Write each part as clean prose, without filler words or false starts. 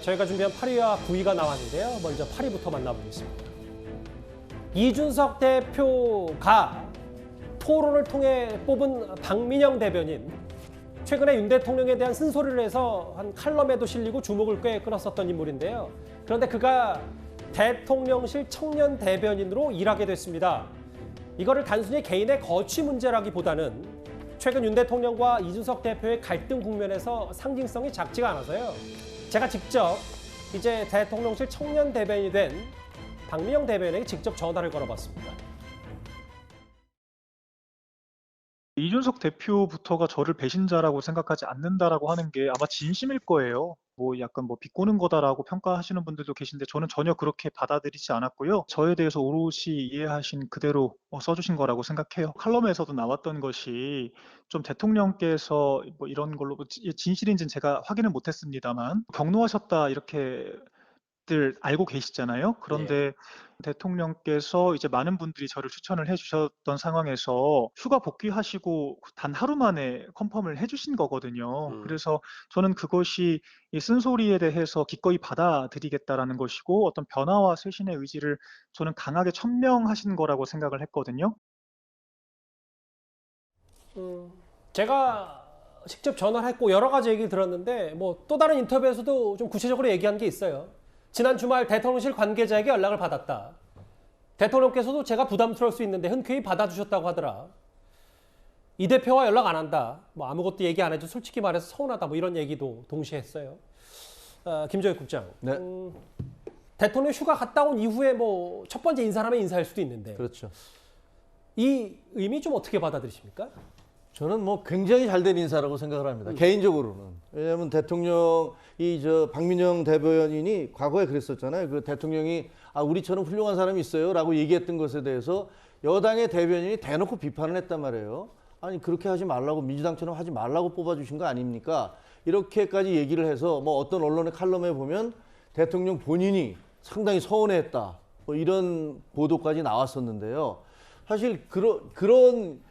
저희가 준비한 8위와 9위가 나왔는데요. 먼저 8위부터 만나보겠습니다. 이준석 대표가 토론을 통해 뽑은 박민영 대변인. 최근에 윤 대통령에 대한 쓴소리를 해서 한 칼럼에도 실리고 주목을 꽤 끌었었던 인물인데요. 그런데 그가 대통령실 청년 대변인으로 일하게 됐습니다. 이거를 단순히 개인의 거취 문제라기보다는 최근 윤 대통령과 이준석 대표의 갈등 국면에서 상징성이 작지가 않아서요. 제가 직접 이제 대통령실 청년 대변인이 된 박민영 대변인에게 직접 전화를 걸어봤습니다. 이준석 대표부터가 저를 배신자라고 생각하지 않는다라고 하는 게 아마 진심일 거예요. 약간 비꼬는 거다라고 평가하시는 분들도 계신데 저는 전혀 그렇게 받아들이지 않았고요. 저에 대해서 오롯이 이해하신 그대로 써주신 거라고 생각해요. 칼럼에서도 나왔던 것이 좀 대통령께서 이런 걸로 진실인지는 제가 확인을 못했습니다만 경로하셨다 이렇게 들 알고 계시잖아요. 그런데 대통령께서 이제 많은 분들이 저를 추천을 해주셨던 상황에서 휴가 복귀하시고 단 하루 만에 컨펌을 해주신 거거든요. 그래서 저는 그것이 이 쓴소리에 대해서 기꺼이 받아들이겠다라는 것이고 어떤 변화와 쇄신의 의지를 저는 강하게 천명하신 거라고 생각을 했거든요. 제가 직접 전화를 했고 여러 가지 얘기를 들었는데 또 다른 인터뷰에서도 좀 구체적으로 얘기한 게 있어요. 지난 주말 대통령실 관계자에게 연락을 받았다. 대통령께서도 제가 부담스러울 수 있는데 흔쾌히 받아주셨다고 하더라. 이 대표와 연락 안 한다. 아무것도 얘기 안 해줘 솔직히 말해서 서운하다. 이런 얘기도 동시에 했어요. 김정일 국장. 네. 대통령 휴가 갔다 온 이후에 첫 번째 인사라면 인사할 수도 있는데. 그렇죠. 이 의미 좀 어떻게 받아들이십니까? 저는 굉장히 잘된 인사라고 생각을 합니다. 개인적으로는. 왜냐하면 대통령이 박민영 대변인이 과거에 그랬었잖아요. 그 대통령이 우리처럼 훌륭한 사람이 있어요 라고 얘기했던 것에 대해서 여당의 대변인이 대놓고 비판을 했단 말이에요. 아니 그렇게 하지 말라고 민주당처럼 하지 말라고 뽑아주신 거 아닙니까? 이렇게까지 얘기를 해서 어떤 언론의 칼럼에 보면 대통령 본인이 상당히 서운해했다. 이런 보도까지 나왔었는데요. 사실 그런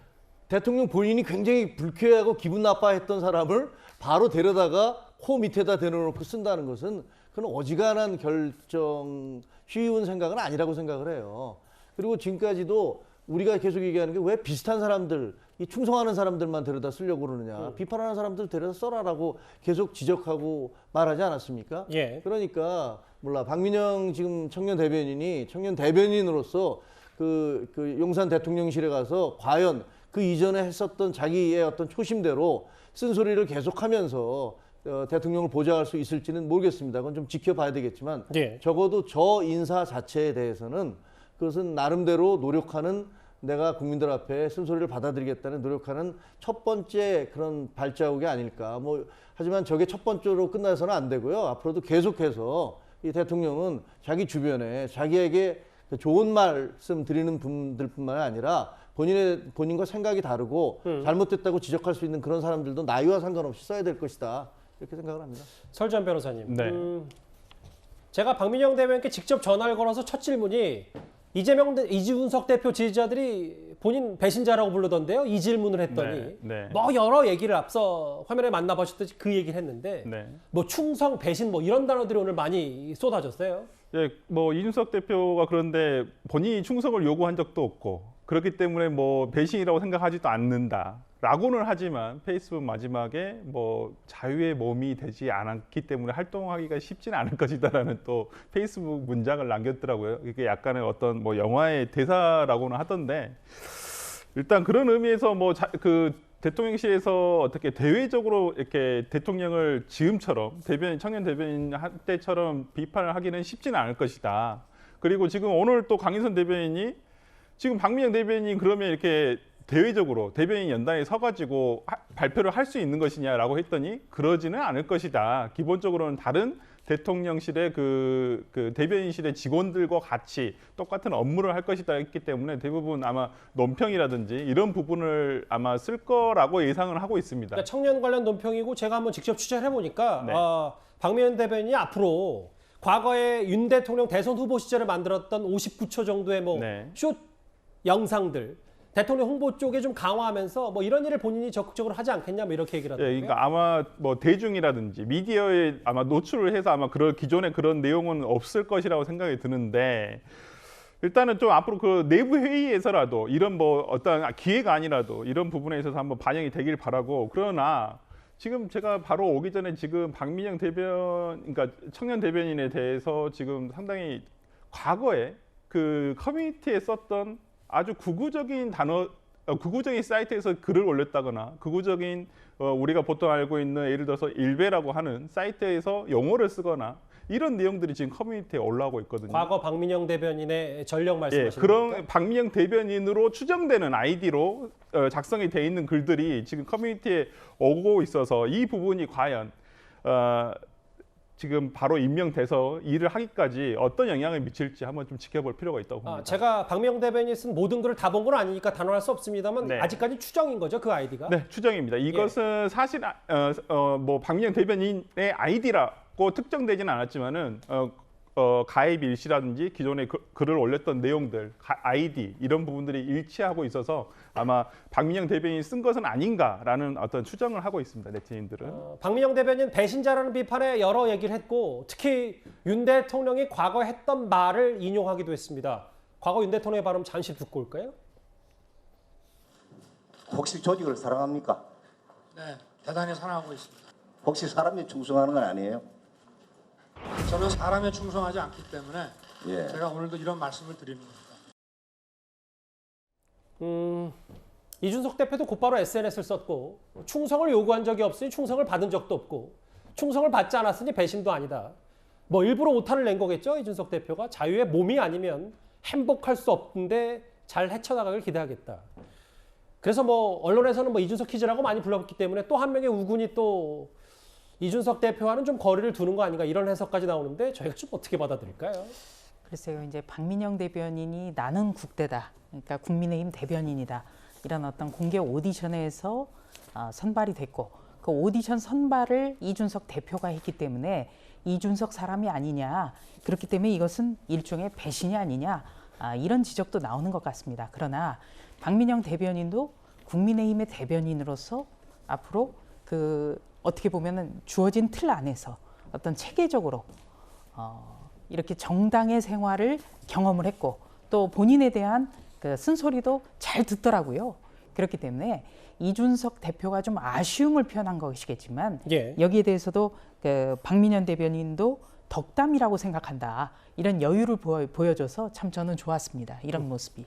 대통령 본인이 굉장히 불쾌하고 기분 나빠했던 사람을 바로 데려다가 코 밑에다 대놓고 쓴다는 것은 그건 어지간한 결정, 쉬운 생각은 아니라고 생각을 해요. 그리고 지금까지도 우리가 계속 얘기하는 게 왜 비슷한 사람들, 이 충성하는 사람들만 데려다 쓰려고 그러느냐. 비판하는 사람들 데려다 써라라고 계속 지적하고 말하지 않았습니까? 예. 그러니까 박민영 지금 청년 대변인으로서 그 용산 대통령실에 가서 과연 그 이전에 했었던 자기의 어떤 초심대로 쓴소리를 계속하면서 대통령을 보좌할 수 있을지는 모르겠습니다. 그건 좀 지켜봐야 되겠지만 적어도 저 인사 자체에 대해서는 그것은 나름대로 노력하는 내가 국민들 앞에 쓴소리를 받아들이겠다는 노력하는 첫 번째 그런 발자국이 아닐까. 하지만 저게 첫 번째로 끝나서는 안 되고요. 앞으로도 계속해서 이 대통령은 자기 주변에 자기에게 좋은 말씀 드리는 분들뿐만 아니라 본인과 생각이 다르고 잘못됐다고 지적할 수 있는 그런 사람들도 나이와 상관없이 써야 될 것이다. 이렇게 생각을 합니다. 설주한 변호사님. 네. 제가 박민영 대변인께 직접 전화를 걸어서 첫 질문이 이준석 대표 지지자들이 본인 배신자라고 부르던데요. 이 질문을 했더니 여러 얘기를 앞서 화면에 만나보셨듯이 그 얘기를 했는데 충성, 배신 이런 단어들이 오늘 많이 쏟아졌어요. 예, 이준석 대표가 그런데 본인이 충성을 요구한 적도 없고 그렇기 때문에 배신이라고 생각하지도 않는다라고는 하지만 페이스북 마지막에 자유의 몸이 되지 않았기 때문에 활동하기가 쉽지는 않을 것이다라는 또 페이스북 문장을 남겼더라고요. 이게 약간의 어떤 영화의 대사라고는 하던데 일단 그런 의미에서 그 대통령실에서 어떻게 대외적으로 이렇게 대통령을 지금처럼 청년 대변인 때처럼 비판을 하기는 쉽지는 않을 것이다. 그리고 지금 오늘 또 강인선 대변인이 지금 박민영 대변인이 그러면 이렇게 대외적으로 대변인 연단에 서가지고 발표를 할 수 있는 것이냐라고 했더니 그러지는 않을 것이다. 기본적으로는 다른 대통령실의 그 대변인실의 직원들과 같이 똑같은 업무를 할 것이다 했기 때문에 대부분 아마 논평이라든지 이런 부분을 아마 쓸 거라고 예상을 하고 있습니다. 그러니까 청년 관련 논평이고 제가 한번 직접 취재를 해보니까 박민영 대변인이 앞으로 과거에 윤 대통령 대선 후보 시절에 만들었던 59초 정도의 숏 영상들 대통령 홍보 쪽에 좀 강화하면서 뭐 이런 일을 본인이 적극적으로 하지 않겠냐 뭐 이렇게 얘기를 예, 하더라고요. 그러니까 아마 뭐 대중이라든지 미디어에 아마 노출을 해서 아마 그런 기존에 그런 내용은 없을 것이라고 생각이 드는데 일단은 좀 앞으로 그 내부 회의에서라도 이런 뭐 어떤 기회가 아니라도 이런 부분에 있어서 한번 반영이 되길 바라고 그러나 지금 제가 바로 오기 전에 지금 박민영 대변 그러니까 청년 대변인에 대해서 지금 상당히 과거에 그 커뮤니티에 썼던 아주 구구적인 단어 구구적인 사이트에서 글을 올렸다거나 구구적인 우리가 보통 알고 있는 예를 들어서 일베라고 하는 사이트에서 용어를 쓰거나 이런 내용들이 지금 커뮤니티에 올라오고 있거든요. 과거 박민영 대변인의 전력 예, 말씀하시는 그런 겁니까? 박민영 대변인으로 추정되는 아이디로 작성이 돼 있는 글들이 지금 커뮤니티에 오고 있어서 이 부분이 과연 지금 바로 임명돼서 일을 하기까지 어떤 영향을 미칠지 한번 좀 지켜볼 필요가 있다고 봅니다. 제가 박민영 대변인이 쓴 모든 글을 다 본 건 아니니까 단언할 수 없습니다만 네. 아직까지 추정인 거죠, 그 아이디가? 네, 추정입니다. 이것은 사실 뭐 박민영 대변인의 아이디라고 특정되지는 않았지만은 가입 일시라든지 기존에 글을 올렸던 내용들, 아이디 이런 부분들이 일치하고 있어서 아마 박민영 대변인이 쓴 것은 아닌가라는 어떤 추정을 하고 있습니다. 네티즌들은. 박민영 대변인 배신자라는 비판에 여러 얘기를 했고 특히 윤 대통령이 과거 했던 말을 인용하기도 했습니다. 과거 윤 대통령의 발음 잠시 듣고 올까요? 혹시 조직을 사랑합니까? 네, 대단히 사랑하고 있습니다. 혹시 사람에 충성하는 건 아니에요? 저는 사람에 충성하지 않기 때문에 예. 제가 오늘도 이런 말씀을 드리는 겁니다. 이준석 대표도 곧바로 SNS를 썼고 충성을 요구한 적이 없으니 충성을 받은 적도 없고 충성을 받지 않았으니 배신도 아니다. 뭐 일부러 오타를 낸 거겠죠, 이준석 대표가. 자유의 몸이 아니면 행복할 수 없는데 잘 헤쳐나가길 기대하겠다. 그래서 뭐 언론에서는 뭐 이준석 퀴즈라고 많이 불렀기 때문에 또 한 명의 우군이 또 이준석 대표와는 좀 거리를 두는 거 아닌가 이런 해석까지 나오는데 저희가 좀 어떻게 받아들일까요? 글쎄요, 이제 박민영 대변인이 나는 국대다, 그러니까 국민의힘 대변인이다 이런 어떤 공개 오디션에서 선발이 됐고 그 오디션 선발을 이준석 대표가 했기 때문에 이준석 사람이 아니냐, 그렇기 때문에 이것은 일종의 배신이 아니냐 이런 지적도 나오는 것 같습니다. 그러나 박민영 대변인도 국민의힘의 대변인으로서 앞으로 그 어떻게 보면은 주어진 틀 안에서 어떤 체계적으로 이렇게 정당의 생활을 경험을 했고 또 본인에 대한 그 쓴소리도 잘 듣더라고요. 그렇기 때문에 이준석 대표가 좀 아쉬움을 표현한 것이겠지만 예. 여기에 대해서도 그 박민영 대변인도 덕담이라고 생각한다. 이런 여유를 보여줘서 참 저는 좋았습니다. 이런 모습이.